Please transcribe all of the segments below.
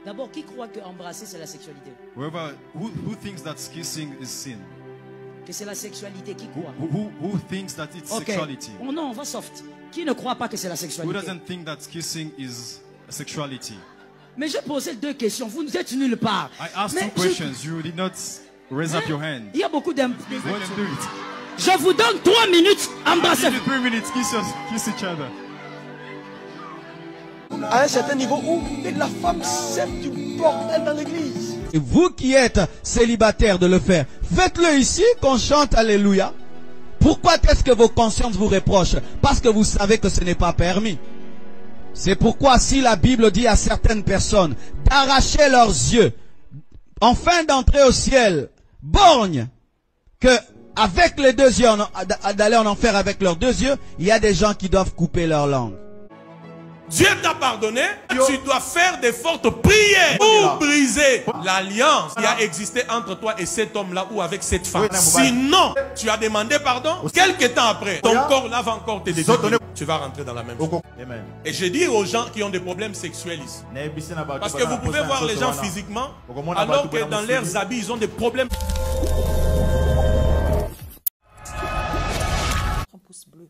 D'abord, qui croit que embrasser c'est la sexualité? Who thinks that kissing is sin? Que c'est la sexualité, qui croit? Who thinks that it's sexuality? Oh non, on va soft. Qui ne croit pas que c'est la Who sexualité? doesn't think that kissing is sexuality? Mais j'ai posé deux questions. Vous êtes nulle part. I asked two questions. You did not raise up your hand. Il y a beaucoup Why do it? Je vous donne 3 minutes. Embrassez. 3 minutes. Kiss each other. À un certain niveau où la femme sème du bordel dans l'église. Et vous qui êtes célibataire de le faire, faites-le ici qu'on chante Alléluia. Pourquoi est-ce que vos consciences vous reprochent? Parce que vous savez que ce n'est pas permis. C'est pourquoi si la Bible dit à certaines personnes d'arracher leurs yeux afin d'entrer au ciel, borgne, que avec les deux yeux, d'aller en enfer avec leurs deux yeux, il y a des gens qui doivent couper leur langue. Dieu t'a pardonné, tu dois faire de fortes prières pour briser l'alliance qui a existé entre toi et cet homme-là ou avec cette femme. Sinon, tu as demandé pardon, quelques temps après, ton corps là va encore te détruire. Tu vas rentrer dans la même chose. Et je dis aux gens qui ont des problèmes sexuels ici, parce que vous pouvez voir les gens physiquement, alors que dans leurs habits, ils ont des problèmes. Un pouce bleu.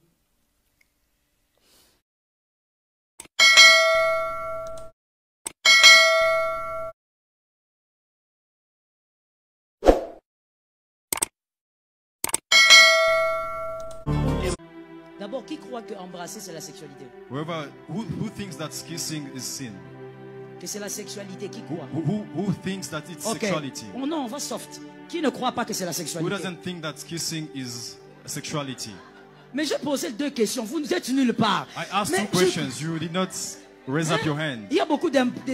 D'abord, qui croit que embrasser c'est la sexualité? Who thinks that kissing is sin? Que c'est la sexualité, qui croit? Who thinks that it's sexuality? Oh non, on va soft. Qui ne croit pas que c'est la Who sexualité? doesn't think that kissing is sexuality? Mais j'ai posé deux questions. Vous êtes nulle part. I asked two questions. You did not raise up your hand. Il y a beaucoup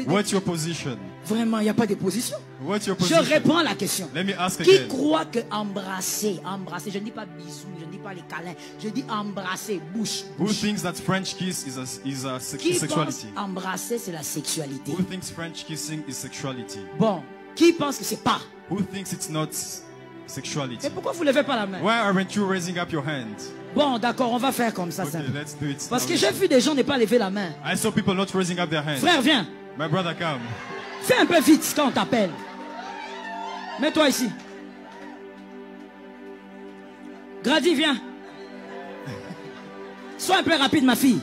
What's your position? Vraiment, il n'y a pas de position. What's your Je position? réponds à la question. Let me ask Qui again. croit que embrasser, je ne dis pas bisous, je ne dis pas les câlins, je dis embrasser, bouche. Who bouche. thinks that French kiss is Qui pense sexuality? embrasser c'est la sexualité? Who thinks French kissing is sexuality? Bon, qui pense que c'est pas? Who thinks it's not sexuality? Mais pourquoi vous ne levez pas la main? Why aren't you raising up your hand? Bon, d'accord, on va faire comme ça. Okay, let's do it. Parce que j'ai vu des gens ne pas lever la main. I saw people not raising up their hands. Frère, viens. My brother, come. Fais un peu vite quand on t'appelle. Mets-toi ici. Grady, viens. Sois un peu rapide, ma fille.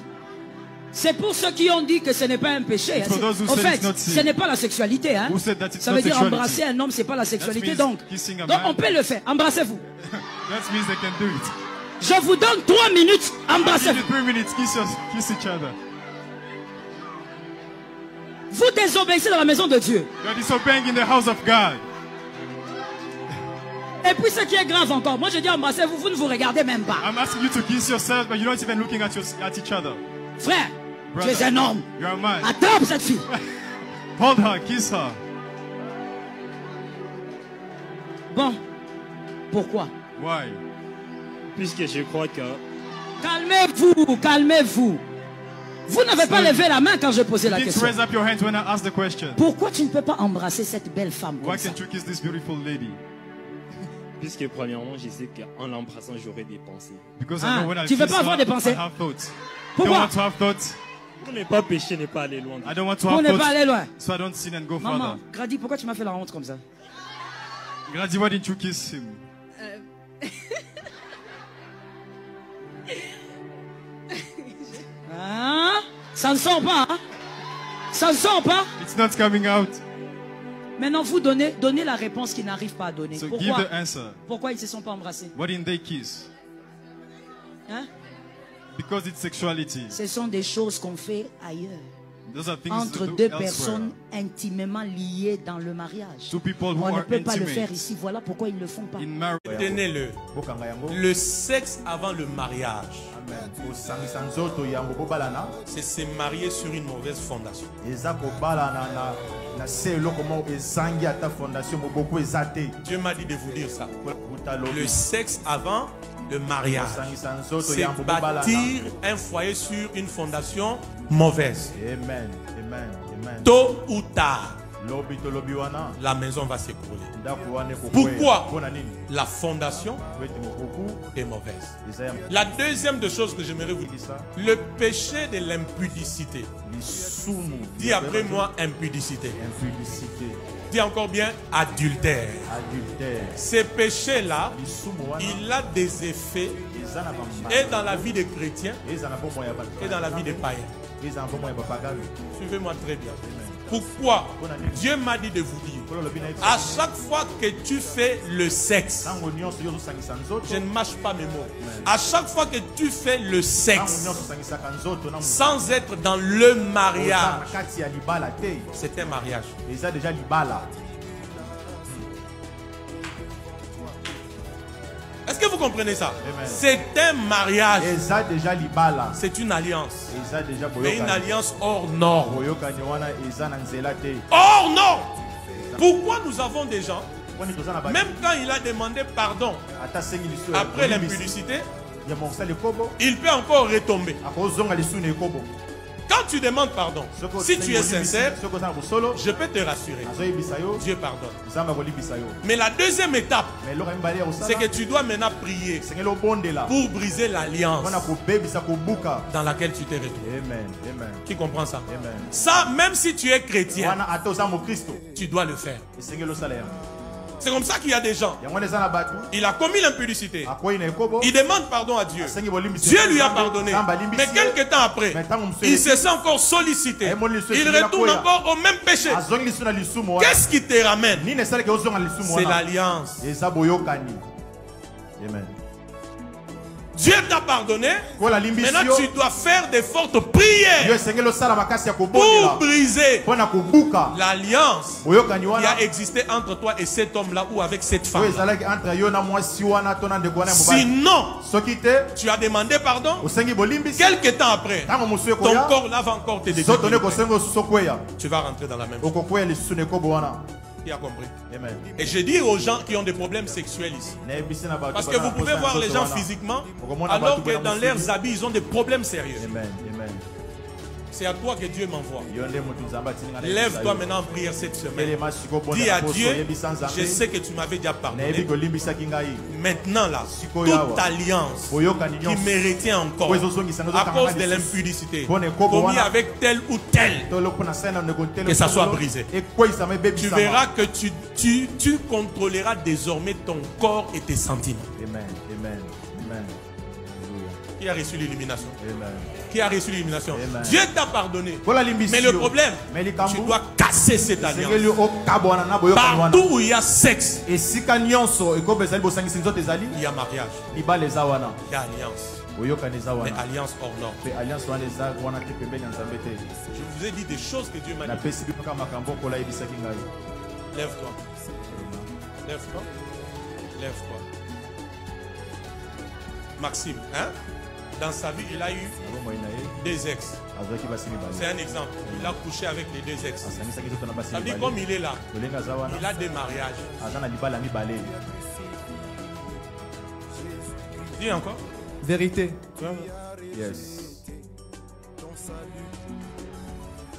C'est pour ceux qui ont dit que ce n'est pas un péché. It's for those who En said fait, it's not sin. ce n'est pas la sexualité. Hein? Who said that it's Ça not veut dire sexuality? embrasser un homme, c'est pas la sexualité. means Donc kissing a on man. peut le faire. Embrassez-vous. That means they can do it. Je vous donne 3 minutes. Embrassez-vous. 3 minutes. Kiss each other. Vous désobéissez dans la maison de Dieu. You're disobeying in the house of God. Et puis ce qui est grave encore, moi je dis embrassez-vous, vous ne vous regardez même pas. I'm asking you to kiss yourself, but you're not even looking at each other. Frère, Brother, tu es un homme. You're a man. Attrape cette fille. Hold her, kiss her. Bon, pourquoi? Why? Puisque je crois que... Calmez-vous, calmez-vous. Vous n'avez pas levé la main quand je posais la You didn't question. raise up your hands when I asked the question. Pourquoi tu ne peux pas embrasser cette belle femme comme Why ça? can't you kiss this beautiful lady? Puisque premièrement, je sais qu'en l'embrassant, j'aurai des pensées. Because Ah, I know when I tu veux kiss pas avoir her, des pensées? I have thoughts. Pourquoi? Don't want to have thoughts. Pour ne pas pécher, ne pas aller loin. I don't want to Pour have ne pas thoughts, aller loin. so I don't sin and go Maman, further. Grady, pourquoi tu m'as fait la honte comme ça? Grady, why didn't you kiss him? Hein? Ça ne sort pas, hein? Ça ne sort pas? It's not coming out. Maintenant, vous donnez la réponse qu'ils n'arrivent pas à donner. So give Pourquoi? the answer. Pourquoi ils ne se sont pas embrassés? Why didn't they kiss? Hein? Because it's sexuality. Ce sont des choses qu'on fait ailleurs. Those are things Entre to do deux elsewhere. personnes intimement liées dans le mariage. Two people who On ne are peut pas le faire intimate ici. Voilà pourquoi ils ne le font pas. in marriage. Tenez-le. Le sexe avant le mariage, c'est se marier sur une mauvaise fondation. Dieu m'a dit de vous dire ça. Le sexe avant le mariage, c'est bâtir un foyer sur une fondation mauvaise. Amen. Amen. Amen. Tôt ou tard, la maison va s'écrouler. Pourquoi? La fondation est mauvaise. La deuxième des choses que j'aimerais vous dire, le péché de l'impudicité. Dis après moi impudicité. Dis encore bien adultère. Ces péchés-là, il a des effets et dans la vie des chrétiens et dans la vie des païens. Suivez-moi très bien. Pourquoi? Dieu m'a dit de vous dire, à chaque fois que tu fais le sexe, je ne mâche pas mes mots, à chaque fois que tu fais le sexe sans être dans le mariage, c'est un mariage. Est-ce que vous comprenez ça? C'est un mariage. C'est une alliance. Mais une alliance hors norme. Hors norme. Pourquoi nous avons des gens, même quand il a demandé pardon après l'impudicité, il peut encore retomber. Quand tu demandes pardon, si tu es sincère, je peux te rassurer, Dieu pardonne. Mais la deuxième étape, c'est que tu dois maintenant prier pour briser l'alliance dans laquelle tu t'es retrouvé. Qui comprend ça? Ça, même si tu es chrétien, tu dois le faire. C'est comme ça qu'il y a des gens. Il a commis l'impudicité. Il demande pardon à Dieu. Dieu lui a pardonné. Mais quelques temps après, il se sent encore sollicité. Il retourne encore au même péché. Qu'est-ce qui te ramène? C'est l'alliance. Dieu t'a pardonné. Maintenant tu dois faire de fortes prières pour briser l'alliance qui a existé entre toi et cet homme-là ou avec cette femme. Sinon, tu as demandé pardon. Quelques temps après, ton corps là va encore te détruire. Tu vas rentrer dans la même chose. Qui a compris? Amen. Et je dis aux gens qui ont des problèmes sexuels ici, parce que vous pouvez voir les gens physiquement, alors que dans leurs habits, ils ont des problèmes sérieux. C'est à toi que Dieu m'envoie. Lève-toi maintenant en prière cette semaine. Dis à Dieu, je sais que tu m'avais déjà pardonné. Maintenant là, toute alliance qui me retient encore à cause de l'impudicité, commis avec tel ou tel, que ça soit brisé. Tu verras que tu contrôleras désormais ton corps et tes sentiments. Qui a reçu l'illumination? Qui a reçu l'illumination? Dieu t'a pardonné. Mais le problème, tu dois casser cette alliance. Partout où il y a sexe, il y a mariage. Il y a alliance. Mais alliance hors norme. Je vous ai dit des choses que Dieu m'a dit. Lève-toi. Lève-toi. Lève-toi. Maxime, hein? Dans sa vie, il a eu des ex. C'est un exemple. Il a couché avec les deux ex. Ça veut dire comme il est là, il a des mariages. Dis encore. Vérité. Yes.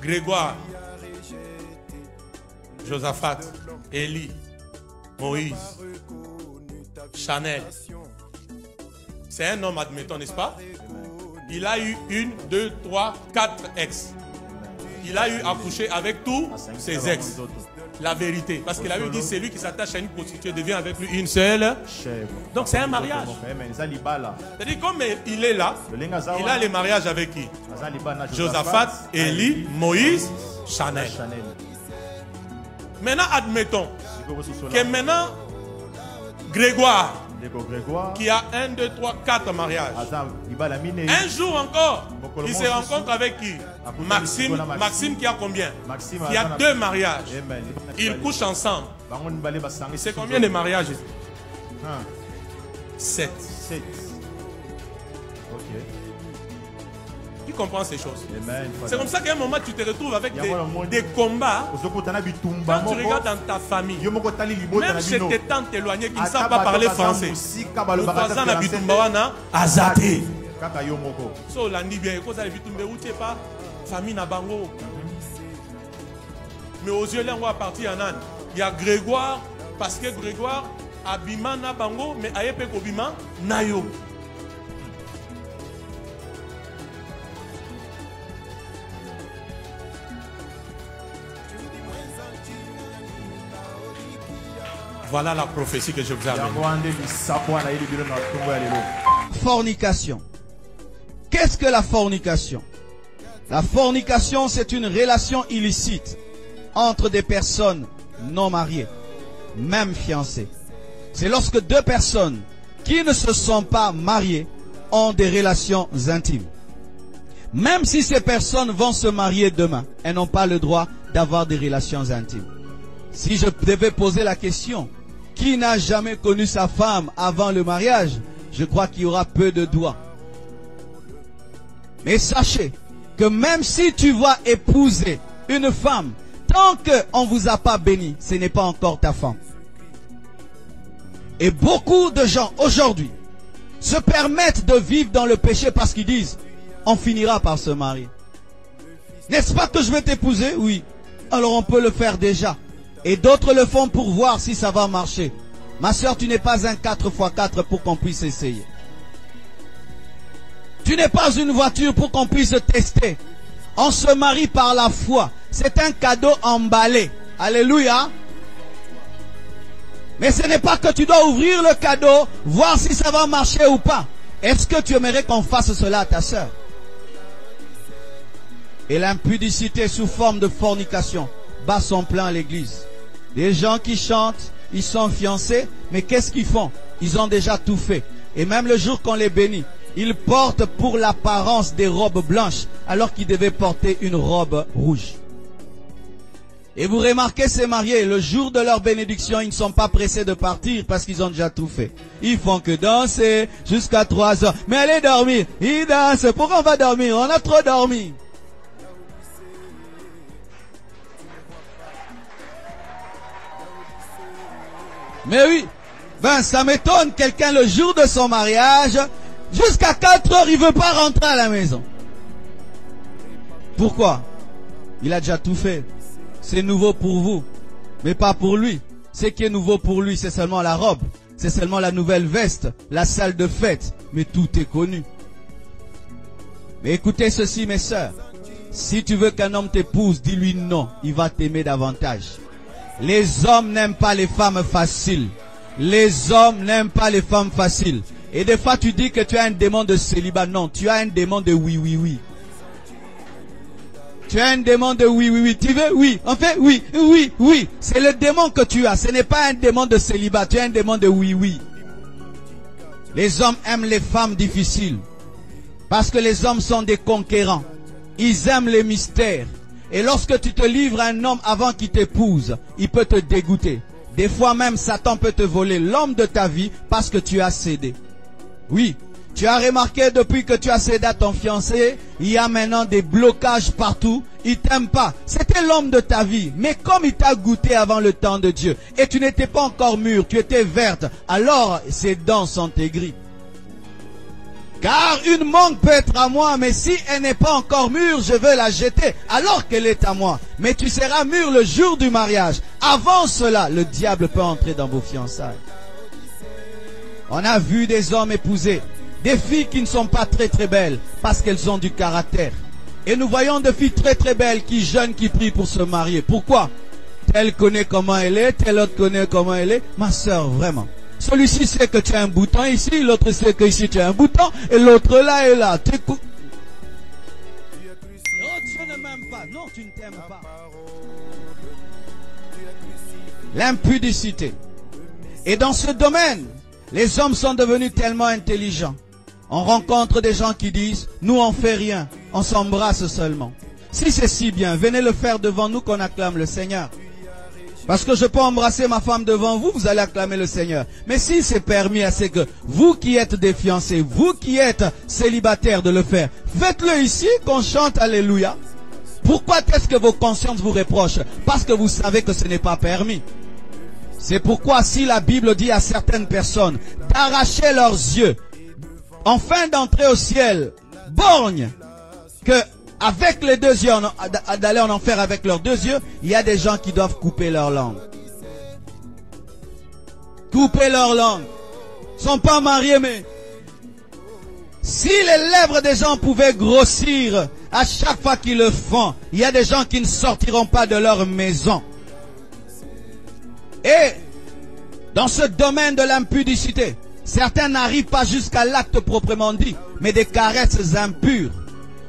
Grégoire, Josaphat, Élie, Moïse, Chanel. C'est un homme, admettons, n'est-ce pas? Il a eu 1, 2, 3, 4 ex. Il a eu à coucher avec tous ses ex. La vérité. Parce qu'il avait dit, c'est lui qui s'attache à une prostituée devient avec lui une seule. Donc c'est un mariage. C'est-à-dire, comme il est là, il a les mariages avec qui? Josaphat, Élie, Moïse, Chanel. Maintenant, admettons que maintenant, Grégoire, qui a 1, 2, 3, 4 mariages. Un jour encore, il se rencontre avec qui? Maxime. Maxime qui a combien? Qui a 2 mariages. Ils couchent ensemble. C'est combien de mariages? 7. Qui comprend ces choses? C'est comme ça qu'à un moment tu te retrouves avec des combats. Quand tu regardes dans ta famille, même chez tes tantes éloignées qui ne savent pas parler français, le voisin a bitumbawana azate. So landi bien, cause la bitumbe ou tu pas famille na bango. Mais aux yeux là, on va partir en Inde. Il y a Grégoire, parce que Grégoire, abima na bango, mais ayepe kobima na yo. Voilà la prophétie que je vous amène. Fornication. Qu'est-ce que la fornication? La fornication, c'est une relation illicite entre des personnes non mariées, même fiancées. C'est lorsque deux personnes qui ne se sont pas mariées ont des relations intimes. Même si ces personnes vont se marier demain, elles n'ont pas le droit d'avoir des relations intimes. Si je devais poser la question, qui n'a jamais connu sa femme avant le mariage? Je crois qu'il y aura peu de doigts. Mais sachez que même si tu vas épouser une femme, tant qu'on ne vous a pas béni, ce n'est pas encore ta femme. Et beaucoup de gens aujourd'hui se permettent de vivre dans le péché parce qu'ils disent, on finira par se marier. N'est-ce pas que je vais t'épouser? Oui. Alors on peut le faire déjà. Et d'autres le font pour voir si ça va marcher. Ma soeur, tu n'es pas un 4x4 pour qu'on puisse essayer. Tu n'es pas une voiture pour qu'on puisse tester. On se marie par la foi. C'est un cadeau emballé. Alléluia. Mais ce n'est pas que tu dois ouvrir le cadeau, voir si ça va marcher ou pas. Est-ce que tu aimerais qu'on fasse cela à ta soeur? Et l'impudicité sous forme de fornication bat son plein à l'église. Les gens qui chantent, ils sont fiancés, mais qu'est-ce qu'ils font? Ils ont déjà tout fait. Et même le jour qu'on les bénit, ils portent pour l'apparence des robes blanches, alors qu'ils devaient porter une robe rouge. Et vous remarquez ces mariés, le jour de leur bénédiction, ils ne sont pas pressés de partir parce qu'ils ont déjà tout fait. Ils font que danser jusqu'à 3 heures. Mais allez dormir. Ils dansent. Pourquoi on va dormir? On a trop dormi. Mais oui, ben ça m'étonne, quelqu'un le jour de son mariage, jusqu'à 4 heures, il veut pas rentrer à la maison. Pourquoi? Il a déjà tout fait. C'est nouveau pour vous, mais pas pour lui. Ce qui est nouveau pour lui, c'est seulement la robe, c'est seulement la nouvelle veste, la salle de fête, mais tout est connu. Mais écoutez ceci, mes sœurs, si tu veux qu'un homme t'épouse, dis-lui non, il va t'aimer davantage. Les hommes n'aiment pas les femmes faciles. Les hommes n'aiment pas les femmes faciles. Et des fois tu dis que tu as un démon de célibat. Non, tu as un démon de oui, oui, oui. Tu as un démon de oui, oui, oui. Tu veux? Oui. En fait, oui, oui, oui. C'est le démon que tu as. Ce n'est pas un démon de célibat. Tu as un démon de oui, oui. Les hommes aiment les femmes difficiles. Parce que les hommes sont des conquérants. Ils aiment les mystères. Et lorsque tu te livres à un homme avant qu'il t'épouse, il peut te dégoûter. Des fois même, Satan peut te voler l'homme de ta vie parce que tu as cédé. Oui, tu as remarqué depuis que tu as cédé à ton fiancé, il y a maintenant des blocages partout. Il t'aime pas. C'était l'homme de ta vie. Mais comme il t'a goûté avant le temps de Dieu, et tu n'étais pas encore mûre, tu étais verte, alors ses dents sont aigries. Car une mangue peut être à moi, mais si elle n'est pas encore mûre, je vais la jeter alors qu'elle est à moi. Mais tu seras mûr le jour du mariage. Avant cela, le diable peut entrer dans vos fiançailles. On a vu des hommes épouser des filles qui ne sont pas très très belles parce qu'elles ont du caractère. Et nous voyons des filles très très belles qui jeûnent, qui prient pour se marier. Pourquoi? Telle connaît comment elle est, telle autre connaît comment elle est. Ma soeur, vraiment. Celui-ci sait que tu as un bouton ici, l'autre sait que ici tu as un bouton, et l'autre là et là. Tu ne m'aimes pas. Non, tu ne t'aimes pas. L'impudicité. Et dans ce domaine, les hommes sont devenus tellement intelligents. On rencontre des gens qui disent, nous on fait rien, on s'embrasse seulement. Si c'est si bien, venez le faire devant nous qu'on acclame le Seigneur. Parce que je peux embrasser ma femme devant vous, vous allez acclamer le Seigneur. Mais si c'est permis à ce que vous qui êtes des fiancés, vous qui êtes célibataires de le faire, faites-le ici, qu'on chante Alléluia. Pourquoi est-ce que vos consciences vous reprochent? Parce que vous savez que ce n'est pas permis. C'est pourquoi si la Bible dit à certaines personnes d'arracher leurs yeux, afin d'entrer au ciel, borgne, que avec les deux yeux, d'aller en enfer avec leurs deux yeux, il y a des gens qui doivent couper leur langue. Couper leur langue. Ils ne sont pas mariés, mais si les lèvres des gens pouvaient grossir à chaque fois qu'ils le font, il y a des gens qui ne sortiront pas de leur maison. Et dans ce domaine de l'impudicité, certains n'arrivent pas jusqu'à l'acte proprement dit, mais des caresses impures.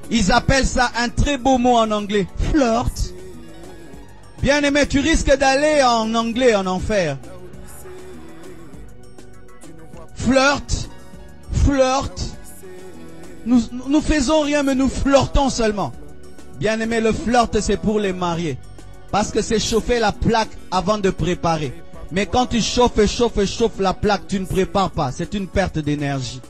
Ils appellent ça un très beau mot en anglais, flirt. Bien aimé, tu risques d'aller en anglais en enfer. Flirt, flirt. Nous faisons rien, mais nous flirtons seulement. Bien aimé, le flirt c'est pour les mariés. Parce que c'est chauffer la plaque avant de préparer. Mais quand tu chauffes la plaque, tu ne prépares pas. C'est une perte d'énergie.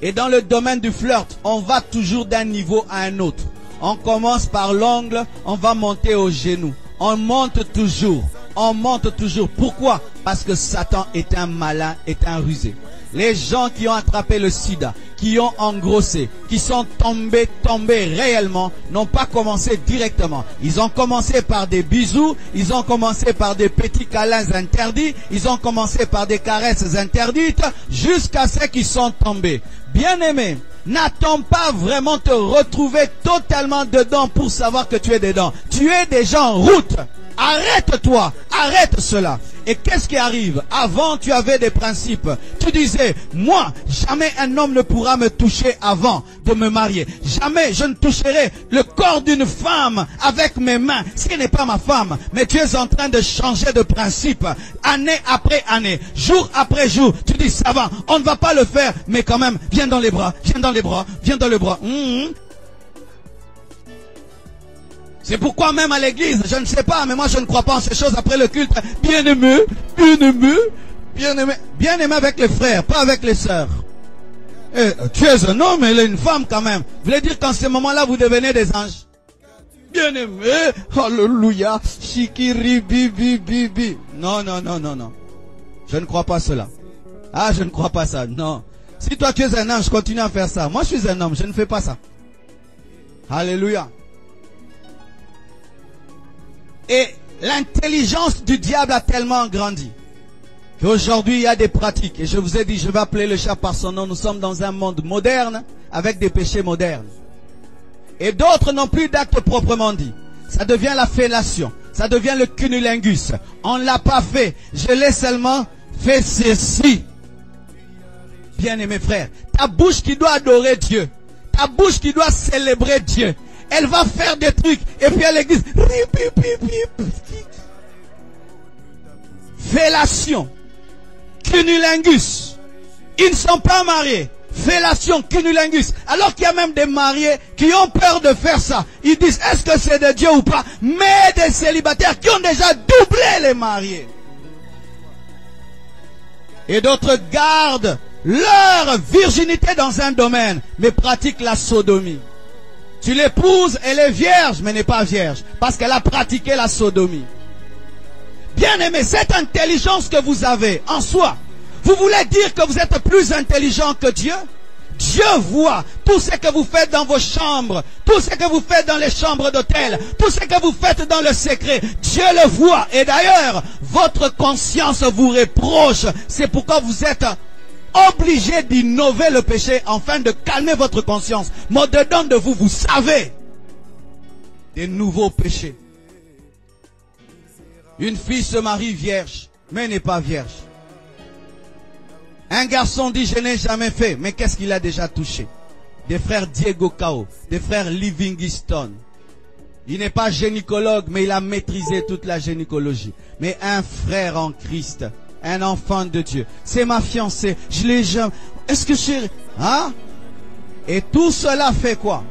Et dans le domaine du flirt, on va toujours d'un niveau à un autre. On commence par l'ongle, on va monter au genou. On monte toujours. On monte toujours. Pourquoi? Parce que Satan est un malin, est un rusé. Les gens qui ont attrapé le sida, qui ont engrossé, qui sont tombés réellement, n'ont pas commencé directement. Ils ont commencé par des bisous, ils ont commencé par des petits câlins interdits, ils ont commencé par des caresses interdites, jusqu'à ce qu'ils sont tombés. Bien-aimé, n'attends pas vraiment te retrouver totalement dedans pour savoir que tu es dedans. Tu es déjà en route. Arrête-toi, arrête cela. Et qu'est-ce qui arrive? Avant, tu avais des principes. Tu disais, moi, jamais un homme ne pourra me toucher avant de me marier. Jamais je ne toucherai le corps d'une femme avec mes mains, si elle n'est pas ma femme. Mais tu es en train de changer de principe, année après année, jour après jour. Tu dis, ça va, on ne va pas le faire, mais quand même, viens dans les bras, viens dans les bras, viens dans les bras. C'est pourquoi même à l'église, je ne sais pas, mais moi je ne crois pas en ces choses après le culte. Bien-aimé, bien-aimé, bien-aimé, bien-aimé avec les frères, pas avec les sœurs. Tu es un homme, elle est une femme quand même. Vous voulez dire qu'en ce moment-là, vous devenez des anges? Bien-aimé, alléluia, shikiri, bi. Non, non, non, non, non. Je ne crois pas cela. Ah, je ne crois pas ça, non. Si toi tu es un ange, continue à faire ça. Moi je suis un homme, je ne fais pas ça. Alléluia. Et l'intelligence du diable a tellement grandi qu'aujourd'hui il y a des pratiques. Et je vous ai dit, je vais appeler le chat par son nom. Nous sommes dans un monde moderne avec des péchés modernes. Et d'autres n'ont plus d'actes proprement dit. Ça devient la fellation. Ça devient le cunnilingus. On ne l'a pas fait. Je l'ai seulement fait ceci. Bien-aimé frère, ta bouche qui doit adorer Dieu, ta bouche qui doit célébrer Dieu, elle va faire des trucs et puis à l'église, fellation, cunnilingus. Ils ne sont pas mariés. Fellation, cunnilingus. Alors qu'il y a même des mariés qui ont peur de faire ça. Ils disent, est-ce que c'est de Dieu ou pas? Mais des célibataires qui ont déjà doublé les mariés. Et d'autres gardent leur virginité dans un domaine, mais pratiquent la sodomie. Tu l'épouses, elle est vierge, mais n'est pas vierge, parce qu'elle a pratiqué la sodomie. Bien aimé, cette intelligence que vous avez en soi, vous voulez dire que vous êtes plus intelligent que Dieu? Dieu voit tout ce que vous faites dans vos chambres, tout ce que vous faites dans les chambres d'hôtel, tout ce que vous faites dans le secret. Dieu le voit. Et d'ailleurs, votre conscience vous reproche. C'est pourquoi vous êtes obligé d'innover le péché afin de calmer votre conscience. Mais au-dedans de vous, vous savez des nouveaux péchés. Une fille se marie vierge, mais n'est pas vierge. Un garçon dit, je n'ai jamais fait, mais qu'est-ce qu'il a déjà touché? Des frères Diego Cao, des frères Livingstone. Il n'est pas gynécologue, mais il a maîtrisé toute la gynécologie. Mais un frère en Christ, un enfant de Dieu. C'est ma fiancée, je l'ai jamais... Est-ce que chérie... Hein? Et tout cela fait quoi?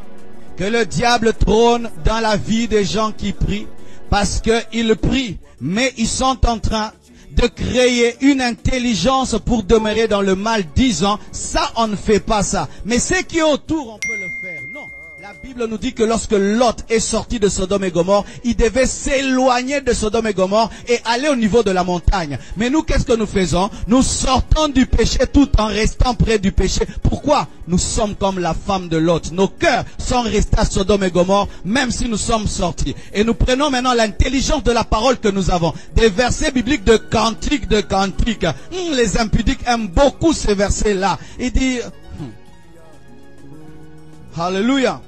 Que le diable trône dans la vie des gens qui prient, parce qu'ils prient, mais ils sont en train de créer une intelligence pour demeurer dans le mal, disant, ça on ne fait pas ça. Mais ce qui est autour, on peut le faire. Non, la Bible nous dit que lorsque Lot est sorti de Sodome et Gomorrhe, il devait s'éloigner de Sodome et Gomorrhe et aller au niveau de la montagne. Mais nous, qu'est-ce que nous faisons? Nous sortons du péché tout en restant près du péché. Pourquoi? Nous sommes comme la femme de Lot. Nos cœurs sont restés à Sodome et Gomorrhe, même si nous sommes sortis. Et nous prenons maintenant l'intelligence de la parole que nous avons. Des versets bibliques de cantiques. Les impudiques aiment beaucoup ces versets-là. Il dit... Alléluia.